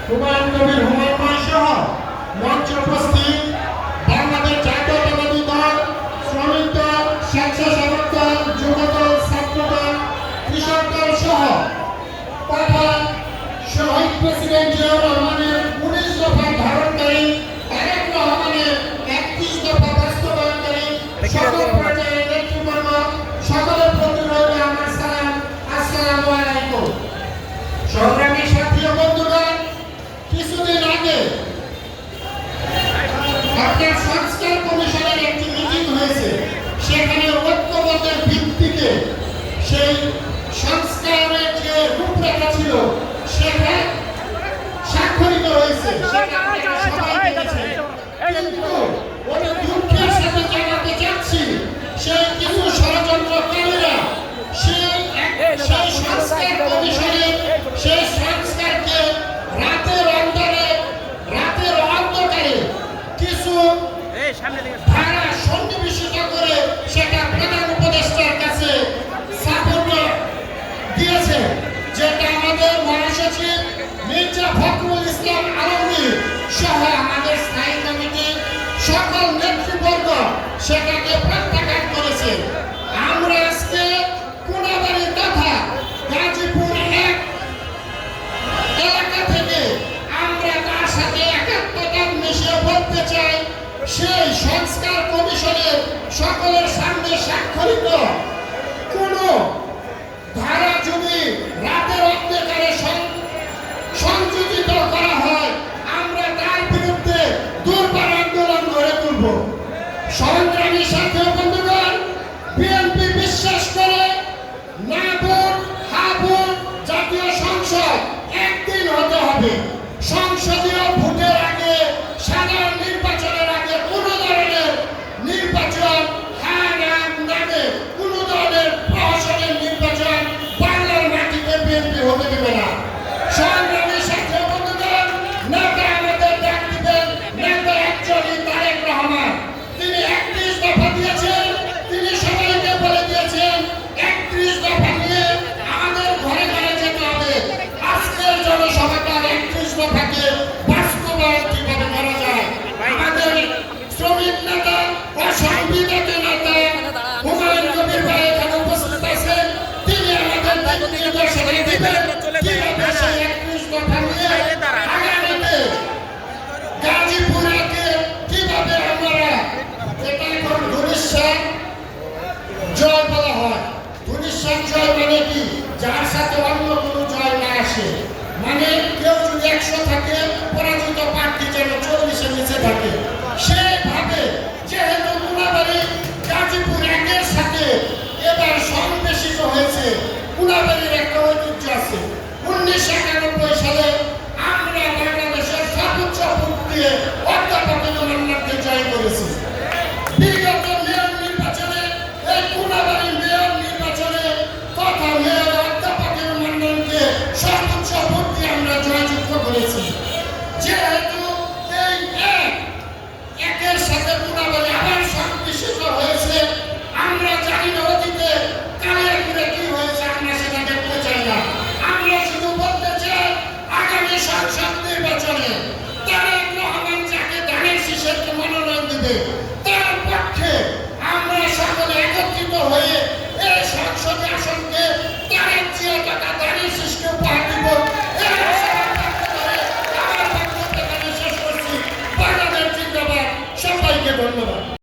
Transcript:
হুমায়ুন কবির হুমায়ুন সহ মঞ্চে উপস্থিত বাংলাদেশ জাতীয়তাবাদী দল, শ্রমিক দল, স্বেচ্ছাসেবক দল, যুবদল, ছাত্রদল, কৃষক দল সহ তথা শহীদ প্রেসিডেন্ট জিয়াউর রহমানের 19 দফা ধারণকারী, তারেক রহমানের 31 দফা বাস্তবায়নকারী সকল পর্যায়ের নেতৃবৃন্দ, সকলের প্রতি রইল আমার সালাম। আসসালামু আলাইকুম। সংগ্রামী সাথী ও বন্ধুগণ, কিছুদিন আগে আপনার সংস্কার কমিশনের একটি মিটিং হয়েছে। সেখানে ঐক্যবদ্ধের ভিত্তিতে সেই সংস্কারের যে রূপরেখা ছিল সেটা স্বাক্ষরিত হয়েছে। কিন্তু ওটা দুঃখের সাথে জানাতে চাচ্ছি, সেই কিছু ষড়যন্ত্রকারীরা সেই সংস্কার কমিশনের সেই সংস্কারকে রাতের অন্ধকারে কিছু ধারা সন্নিবেশিত করে সেটা প্রধান উপদেষ্টার কাছে সাপোর্ট দিয়েছে, যেটা আমাদের মহাসচিব মির্জা ফখরুল ইসলাম আলমগীর সহ আমাদের স্থায়ী কমিটির সকল নেতৃবর্গ সেটাকে প্রত্যাখ্যান করেছে। আমরা আজকে কোনাবাড়ি তথা গাজীপুর এক এলাকা থেকে আমরা তার সাথে একাত্মতা মিশিয়ে বলতে চাই, সেই সংস্কার কমিশনের সকলের সামনে স্বাক্ষরিত কোন ধারা যদি রাতের অন্ধকারে সংযোজিত করা হয়, আমরা তার বিরুদ্ধে দুর্বার আন্দোলন গড়ে তুলব। সংগ্রামী সাথী ও বন্ধুগণ, বিএনপি বিশ্বাস করে না ভোট হা ভোট জাতীয় সংসদ একদিন হতে হবে। সংসদীয় ভোটের আগে, সাধারণ নির্বাচনের আগে কোন ধরনের নির্বাচন হা নাম নামে কোন ধরনের প্রহসনের নির্বাচন বাংলার মাটিতে বিএনপি হতে দেবে না। সংগ্রামী সাথী ও বন্ধুগণ, নেতা আমাদের ডাক দিবেন, নেতা একজনই তারেক রহমান। তিনি 31 দফা দিয়েছেন, তিনি সবাইকে বলে দিয়েছেন 31 দফা নিয়ে আমাদের ঘরে ঘরে যেতে হবে। আজকের জনসভাটার 31 দফাকে বাস্তবায়ন কিভাবে করা যায়, আমাদের শ্রমিক নেতা ও সংবিধাত নেতা হুমায়ুন কবির ভাই এখানে উপস্থিত আছেন, তিনি আমাদের নির্দেশনা দিবেন কিভাবে সেই 31 দফা নিয়ে আগামীতে গাজীপুরকে কিভাবে আমরা, এটা এখন ধুলিশ্বাস জয় বলা হয়। ধুলিশ্বাস জয় মানে কি? যার সাথে অন্য কোনো জয় না আসে, মানে কেউ যদি 100 থাকে, পরাজিত প্রার্থী যেন 40-এর নিচে থাকে। সেভাবে যেহেতু কোনাবাড়ি গাজীপুর একের সাথে এবার সংবেশিত হয়েছে, কোনাবাড়ির একটা ঐতিহ্য আছে। 1991 সালে আমরা বাংলাদেশের সর্বোচ্চ ভোট দিয়ে অধ্যাপক মান্নানকে জয় করেছি। বিগত মেয়র নির্বাচনে এই কোনাবাড়ি মেয়র নির্বাচনে তথা মেয়র অধ্যাপক মান্নানকে সর্বোচ্চ ভোট দিয়ে আমরা জয়যুক্ত করেছি। যেহেতু এই একের সাথে কোনাবাড়ি আবার সংমিশ্রিত হয়েছে, আমরা জানি না অতীতে কালের ঘুরে কি হয়েছে, আমরা সেটা দেখতে চাই না। আমরা শুধু বলতে চাই, আগামী সংসদ নির্বাচনে তারেক রহমান যাকে ধানের শীষেরকে মনোনয়ন দিবে, তার পক্ষে আমরা সকলে একত্রিত হয়ে এই সংসদে আসনকে তারেক জিয়া তথা ধানের শীষকে উপহার দিব। আমার বক্তব্য এখানে শেষ করছি। বাংলাদেশ জিন্দাবাদ। সবাইকে ধন্যবাদ।